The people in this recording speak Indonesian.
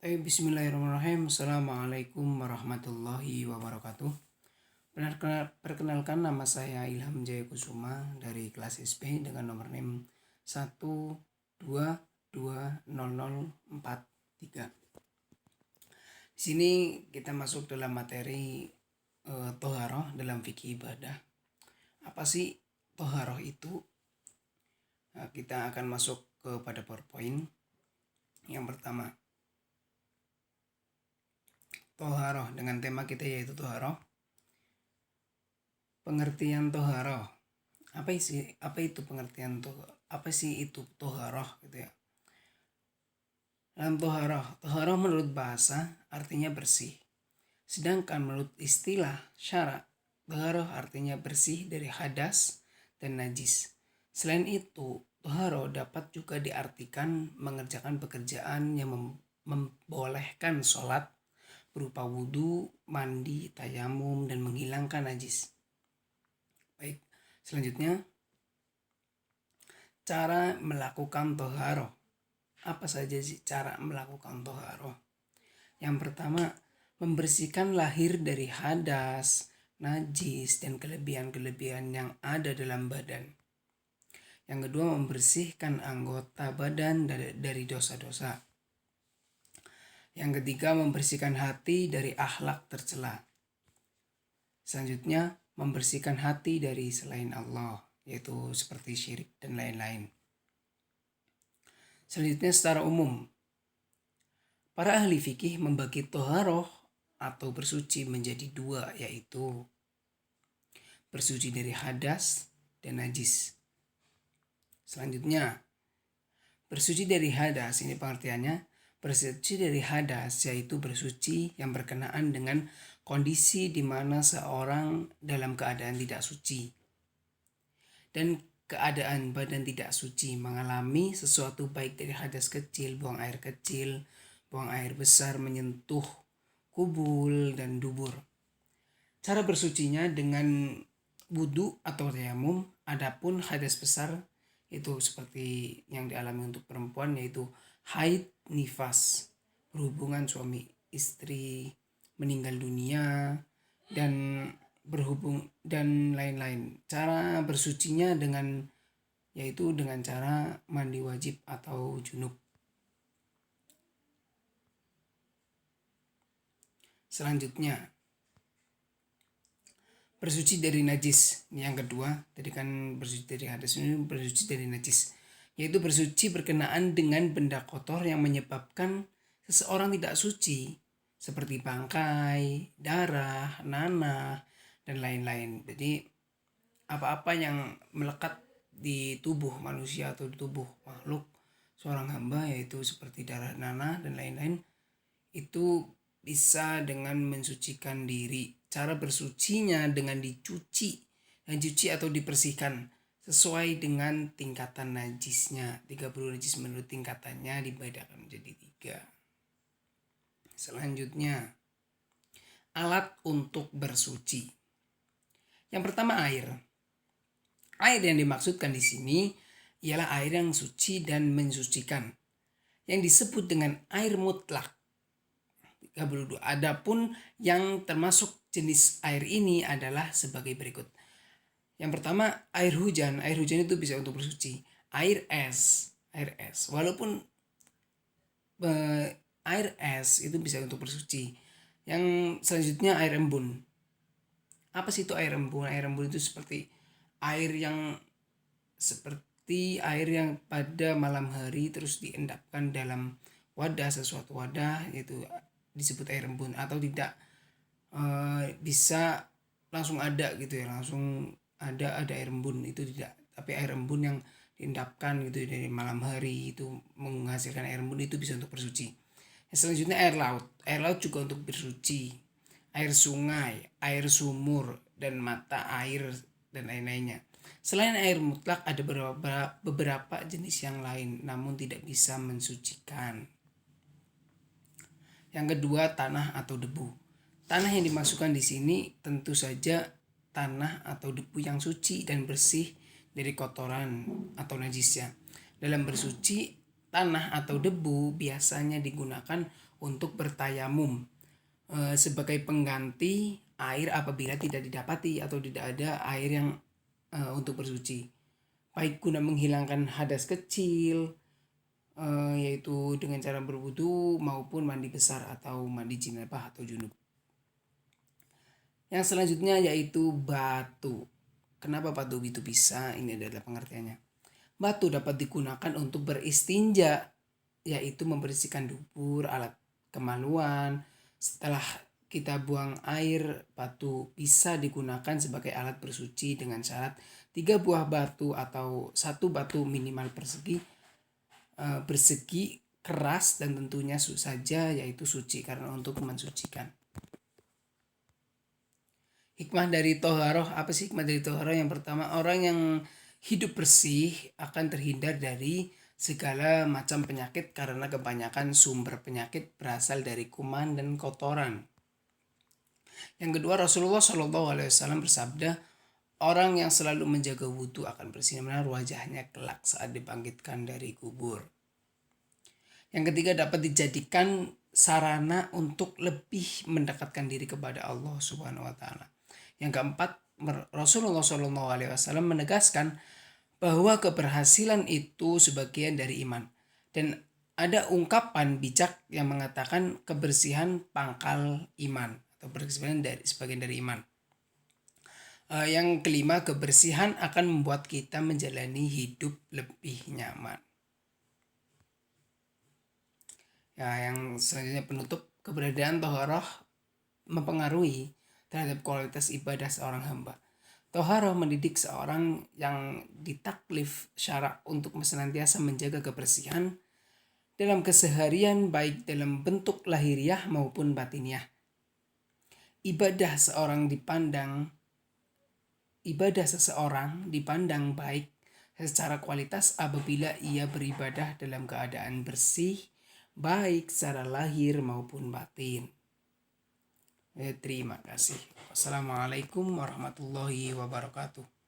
Bismillahirrahmanirrahim. Assalamualaikum warahmatullahi wabarakatuh. Perkenalkan, nama saya Ilham Jaya Kusuma dari kelas SP dengan nomor NIM 1220043. Di sini kita masuk dalam materi toharoh dalam fikih ibadah. Apa sih toharoh itu? Nah, kita akan masuk kepada PowerPoint. Yang pertama, toharoh dengan tema kita yaitu toharoh. Pengertian toharoh. Apa itu pengertian toharoh? Apa sih itu toharoh gitu ya? Dalam toharoh menurut bahasa artinya bersih. Sedangkan menurut istilah syara, toharoh artinya bersih dari hadas dan najis. Selain itu, toharoh dapat juga diartikan mengerjakan pekerjaan yang membolehkan sholat berupa wudhu, mandi, tayamum, dan menghilangkan najis. Baik, selanjutnya cara melakukan toharoh. Apa saja sih cara melakukan toharoh? Yang pertama, membersihkan lahir dari hadas, najis, dan kelebihan-kelebihan yang ada dalam badan. Yang kedua, membersihkan anggota badan dari dosa-dosa. Yang ketiga, membersihkan hati dari akhlak tercela. Selanjutnya, membersihkan hati dari selain Allah, yaitu seperti syirik dan lain-lain. Selanjutnya, secara umum, para ahli fikih membagi toharoh atau bersuci menjadi dua, yaitu bersuci dari hadas dan najis. Selanjutnya, bersuci dari hadas, ini pengertiannya. Bersuci dari hadas yaitu bersuci yang berkenaan dengan kondisi di mana seorang dalam keadaan tidak suci dan keadaan badan tidak suci, mengalami sesuatu baik dari hadas kecil, buang air kecil, buang air besar, menyentuh kubul dan dubur. Cara bersucinya dengan wudhu atau tayamum. Adapun hadas besar itu seperti yang dialami untuk perempuan, yaitu haid, nifas, berhubungan suami istri, meninggal dunia, dan berhubung dan lain-lain. Cara bersucinya yaitu dengan cara mandi wajib atau junub. Selanjutnya, bersuci dari najis. Ini yang kedua. Tadi kan bersuci dari hadas, ini bersuci dari najis, yaitu bersuci berkenaan dengan benda kotor yang menyebabkan seseorang tidak suci, seperti bangkai, darah, nanah, dan lain-lain. Jadi apa-apa yang melekat di tubuh manusia atau di tubuh makhluk seorang hamba, yaitu seperti darah, nanah, dan lain-lain, itu bisa dengan mensucikan diri. Cara bersucinya dengan dicuci atau dibersihkan sesuai dengan tingkatan najisnya. 30 najis menurut tingkatannya dibedakan menjadi 3. Selanjutnya, alat untuk bersuci. Yang pertama, air. Air yang dimaksudkan di sini ialah air yang suci dan mensucikan, yang disebut dengan air mutlak. 32. Adapun yang termasuk jenis air ini adalah sebagai berikut. Yang pertama, air hujan. Air hujan itu bisa untuk bersuci. Air es. Walaupun air es itu bisa untuk bersuci. Yang selanjutnya, air embun. Apa sih itu air embun? Air embun itu seperti air yang pada malam hari terus diendapkan dalam sesuatu wadah, yaitu disebut air embun. Atau tidak bisa langsung ada gitu ya, langsung ada air embun, itu tidak. Tapi air embun yang diendapkan gitu dari malam hari itu menghasilkan air embun, itu bisa untuk bersuci. Selanjutnya, air laut. Air laut juga untuk bersuci. Air sungai, air sumur, dan mata air, dan lain-lainnya. Selain air mutlak, ada beberapa jenis yang lain, namun tidak bisa mensucikan. Yang kedua, tanah atau debu. Tanah yang dimasukkan di sini tentu saja tanah atau debu yang suci dan bersih dari kotoran atau najisnya. Dalam bersuci, tanah atau debu biasanya digunakan untuk bertayamum sebagai pengganti air apabila tidak didapati atau tidak ada air yang untuk bersuci. Baik guna menghilangkan hadas kecil, yaitu dengan cara berwudu maupun mandi besar atau mandi jinabah atau junub. Yang selanjutnya yaitu batu. Kenapa batu itu bisa? Ini adalah pengertiannya. Batu dapat digunakan untuk beristinja, yaitu membersihkan dubur, alat kemaluan. Setelah kita buang air, batu bisa digunakan sebagai alat bersuci dengan syarat 3 buah batu atau 1 batu minimal bersegi keras dan tentunya saja yaitu suci karena untuk mensucikan. Hikmah dari toharoh, apa sih hikmah dari toharoh? Yang pertama, orang yang hidup bersih akan terhindar dari segala macam penyakit karena kebanyakan sumber penyakit berasal dari kuman dan kotoran. Yang kedua, Rasulullah SAW bersabda, orang yang selalu menjaga wudhu akan bersinar wajahnya kelak saat dibangkitkan dari kubur. Yang ketiga, dapat dijadikan sarana untuk lebih mendekatkan diri kepada Allah Subhanahu wa taala. Yang keempat, Rasulullah SAW menegaskan bahwa keberhasilan itu sebagian dari iman. Dan ada ungkapan bijak yang mengatakan kebersihan pangkal iman atau kebersihan sebagian dari iman. Yang kelima, kebersihan akan membuat kita menjalani hidup lebih nyaman. Ya, yang selanjutnya penutup, keberadaan toharoh mempengaruhi terhadap kualitas ibadah seorang hamba. Toharoh mendidik seorang yang ditaklif syarak untuk senantiasa menjaga kebersihan dalam keseharian baik dalam bentuk lahiriah maupun batiniah. Ibadah seseorang dipandang baik secara kualitas apabila ia beribadah dalam keadaan bersih, baik secara lahir maupun batin. Terima kasih. Wassalamualaikum warahmatullahi wabarakatuh.